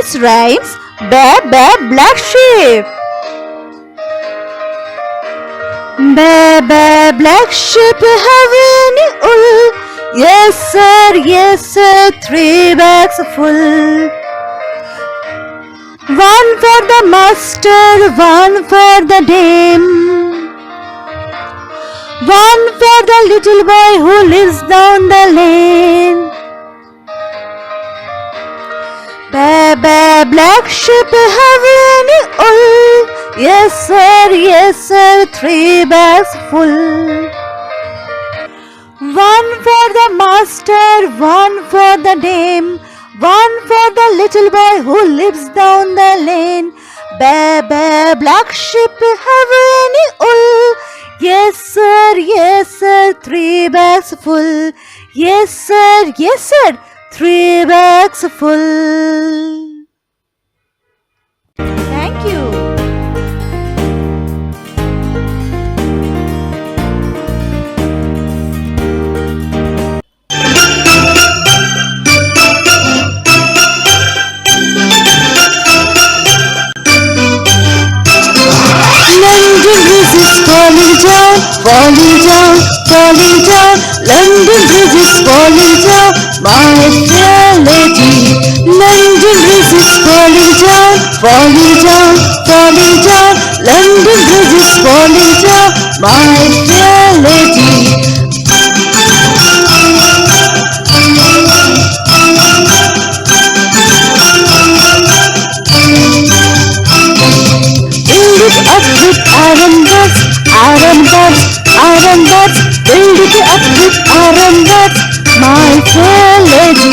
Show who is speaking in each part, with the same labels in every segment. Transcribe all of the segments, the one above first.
Speaker 1: sentence rhymes. Ba ba black sheep. Ba ba black sheep have any wool? Yes sir, 3 bags full. One for the master, one for the dame, one for the little boy who lives down the lane. Ba ba black sheep have any wool? Yes sir, 3 bags full. One for the master, one for the dame, one for the little boy who lives down the lane. Ba ba black sheep have any wool? Yes sir, 3 bags full. Yes sir, 3 bags full. Thank you. London Bridge is falling down, falling down, falling down. London Bridge is falling down, my fair lady. London Bridge is falling down, falling down, falling down. London Bridge is falling down, my fair lady. Up with iron rods, iron rods, iron rods. Build it up with iron rods, my fair lady.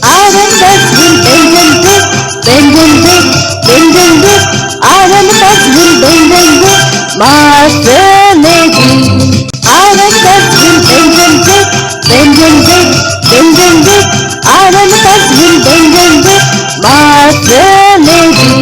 Speaker 1: Iron rods will bend and break, bend and break, bend and break. Iron rods will bend and break, my fair lady. Iron rods will bend and break, bend and break, bend and break. Iron rods will bend and break, my fair lady.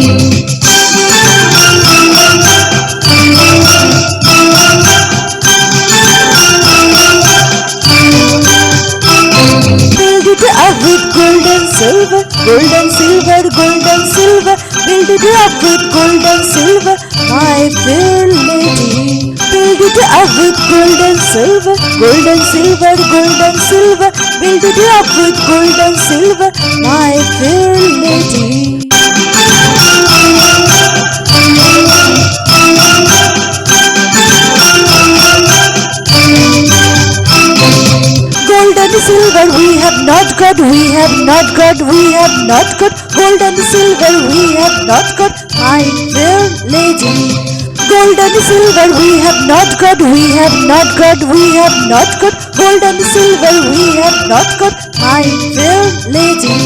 Speaker 1: Build it up with gold and silver, gold and silver, gold and silver. Build it up with gold and silver, my fair lady. Build it up with gold and silver, gold and silver, gold and silver. Build it up with gold and silver, my fair lady. Gold and silver we have not got, we have not got, we have not got. Gold and silver we have not got, my fair lady. Gold and silver we have not got, we have not got, we have not got. Gold and silver we have not got, my fair lady.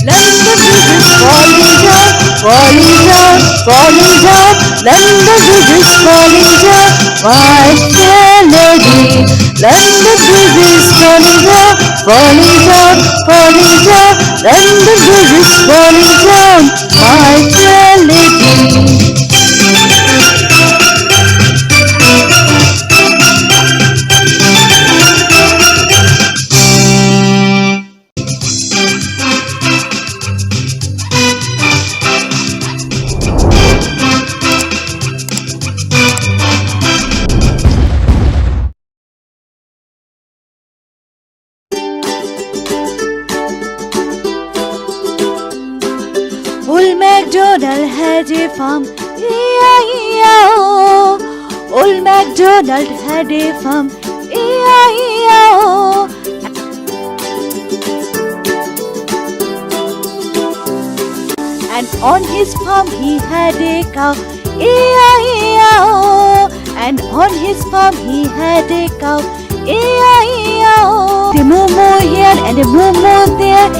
Speaker 1: London Bridge is falling down, falling down, falling down. London Bridge is falling down, my fair lady. London Bridge is falling down, falling down, falling down. London Bridge is falling down, my fair lady. Old MacDonald had a farm, E-I-E-I-O. Old MacDonald had a farm, E-I-E-I-O. And on his farm he had a cow, E-I-E-I-O. And on his farm he had a cow, E-I-E-I-O. A moo-moo here and a moo-moo there.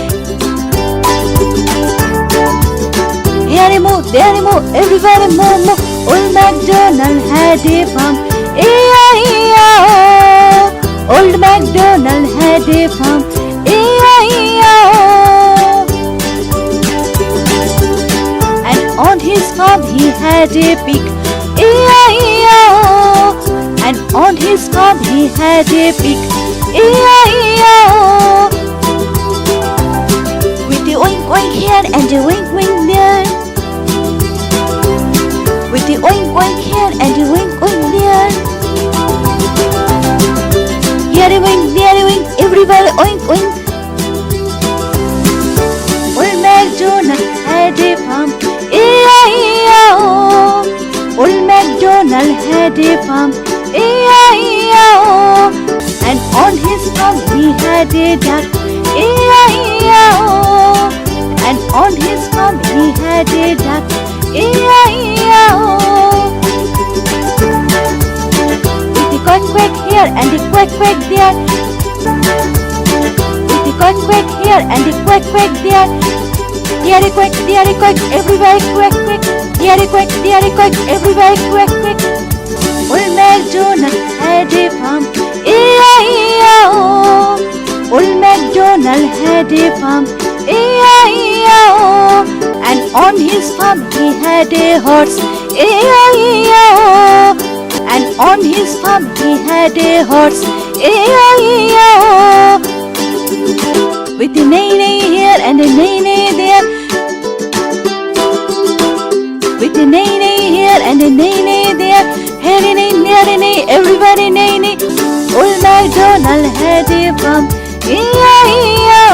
Speaker 1: Here a moo, there a moo, everywhere a moo moo. Old MacDonald had a farm, E-I-E-I-O. Old MacDonald had a farm, E-I-E-I-O. farm he had a pig. E-I-E-I-O. And on his farm he had a pig. E-I-E-I-O. With the oink oink here and the wink wink there. With the oink oink here and the wink wink there. Here a wink, there a wink, everybody oink oink. Old MacDonald had a farm. E-I-E-I-O. Old MacDonald had a farm. E-I-E-I-O. And on his farm he had a duck. E-I-E-I-O. And on his farm he had a duck. E-I-E-I-O. With the quack quack here and the quack quack there. With the quack quack here and the quack quack there. There a quack, everybody quack quack. There a quack, everybody quack quack. Old MacDonald had a farm. E-I-E-I-O. Old MacDonald had a farm. E-I-E-I-O. And on his farm he had a horse. E-I-E-I-O. And on his farm he had a horse. E-I-E-I-O. With a neigh-neigh here and a neigh-neigh there. With a neigh-neigh here and a neigh-neigh there. Here a neigh, there a neigh, everybody neigh-neigh. Old MacDonald had a farm. E-I-E-I-O.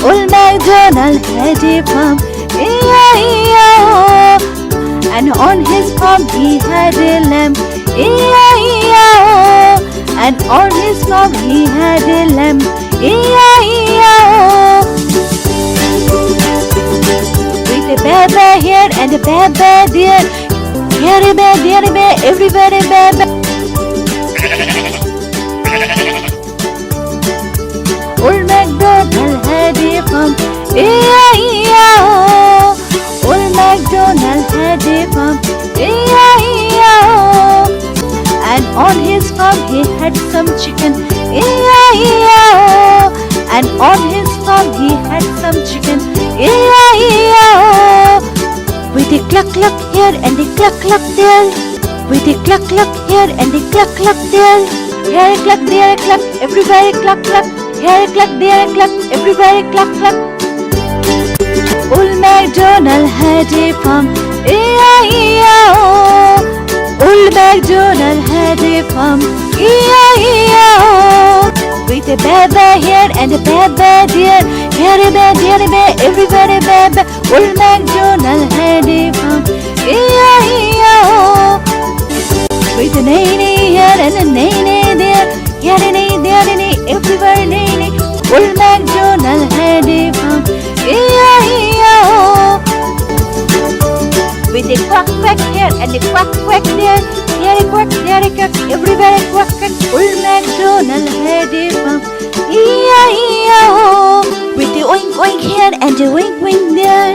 Speaker 1: Old MacDonald had a farm. E-I-E-I-O. And on his farm he had a lamb. E-I-E-I-O. And on his farm he had a lamb. E-I-E-I-O. With a bear here and a bear there. Here a bear, there a bear, everybody bear. Old MacDonald had a farm. E-I-E-I-O. Old MacDonald had a farm. E-I-E-I-O. And on his farm he had some chicken. E-I-E-I-O. And on his farm he had some chicken. E-I-E-I-O. With a cluck cluck here and a cluck cluck there. With a cluck cluck here and a cluck cluck there. Here a cluck, there a cluck, everybody cluck cluck. Here a cluck, there a cluck, everybody cluck cluck. Old MacDonald had a farm. E-I-E-I-O. Old MacDonald had a farm. E-I-E-I-O. With a bear here and a bear there. Here a bear, there a bear, everybody bear. Old MacDonald had a farm. E-I-E-I-O. With a neigh-neigh here and a neigh-neigh there. Here a neigh, there a neigh, everybody neigh-neigh. Old MacDonald had a farm. E-I-E-I-O. With a quack quack here and a quack quack there. Here a quack, there a quack, everybody quack quack. Old MacDonald had a farm. E-I-E-I-O. With the oink oink here and the wink wink there.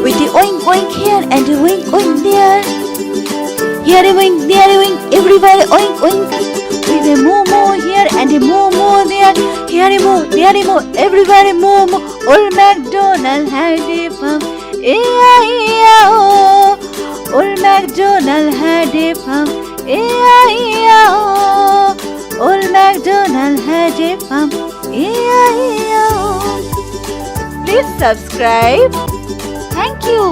Speaker 1: With the oink oink here and the wink wink there. Here a wink, there a wink, everybody oink oink. With a moo moo here and a moo moo there. Here a moo, there a moo, everybody moo moo. Old MacDonald had a farm. E-I-E-I-O. Old MacDonald had a farm. E-I-E-I-O. Old MacDonald had a farm. E-I-E-I-O. Please subscribe. Thank you.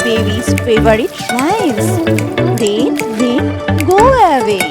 Speaker 1: Baby's favorite rhymes. Rain, rain, go away.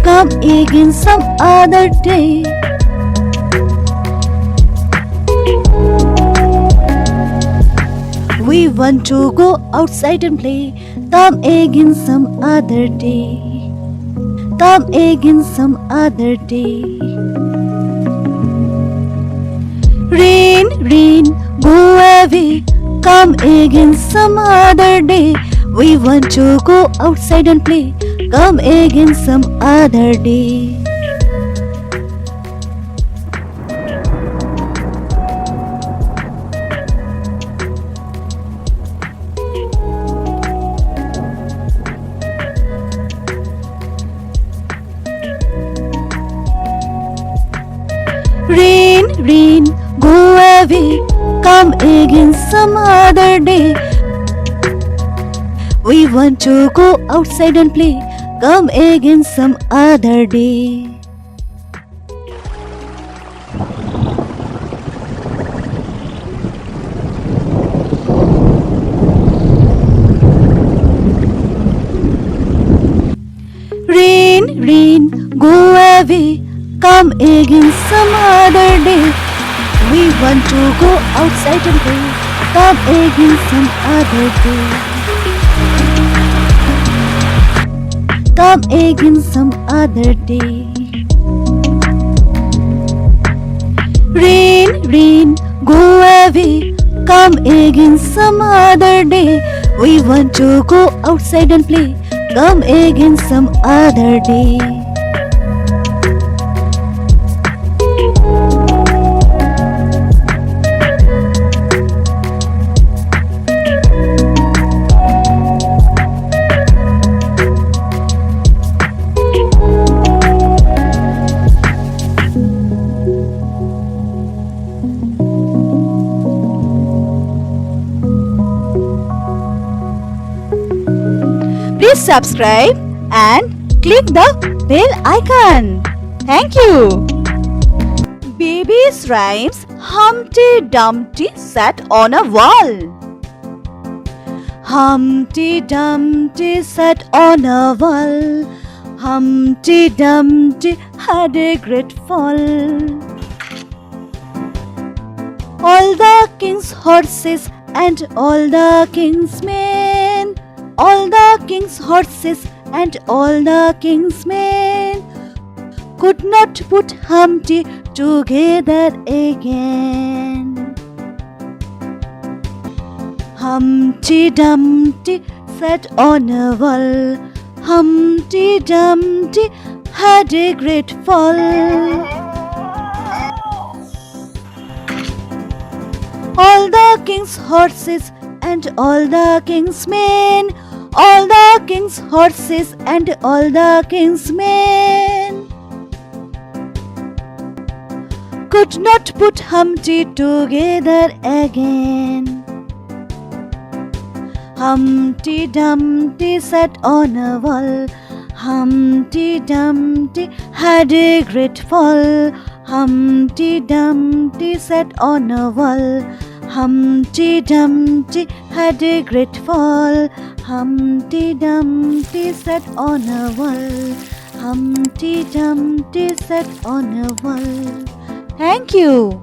Speaker 1: come again some other day. We want to go outside and play, come again some other day. Come again some other day. Rain, rain, go away, come again some other day. We want to go outside and play, come again some other day. Rain, rain, go away, come again some other day. We want to go outside and play, come again some other day. Rain, rain, go away, come again some other day. We want to go outside and play, come again some other day. Come again some other day. Rain, rain, go away, come again some other day. We want to go outside and play, come again some other day. Please subscribe and click the bell icon. Thank you. Baby's rhymes. Humpty Dumpty sat on a wall. Humpty Dumpty sat on a wall. Humpty Dumpty had a great fall. All the king's horses and all the king's men, all the king's horses and all the king's men could not put Humpty together again. Humpty Dumpty sat on a wall. Humpty Dumpty had a great fall. All the king's horses and all the king's men, all the king's horses and all the king's men could not put Humpty together again. Humpty Dumpty sat on a wall. Humpty Dumpty had a great fall. Humpty Dumpty sat on a wall. Humpty Dumpty had a great fall. Humpty Dumpty sat on a wall. Humpty Dumpty sat on a wall. Thank you.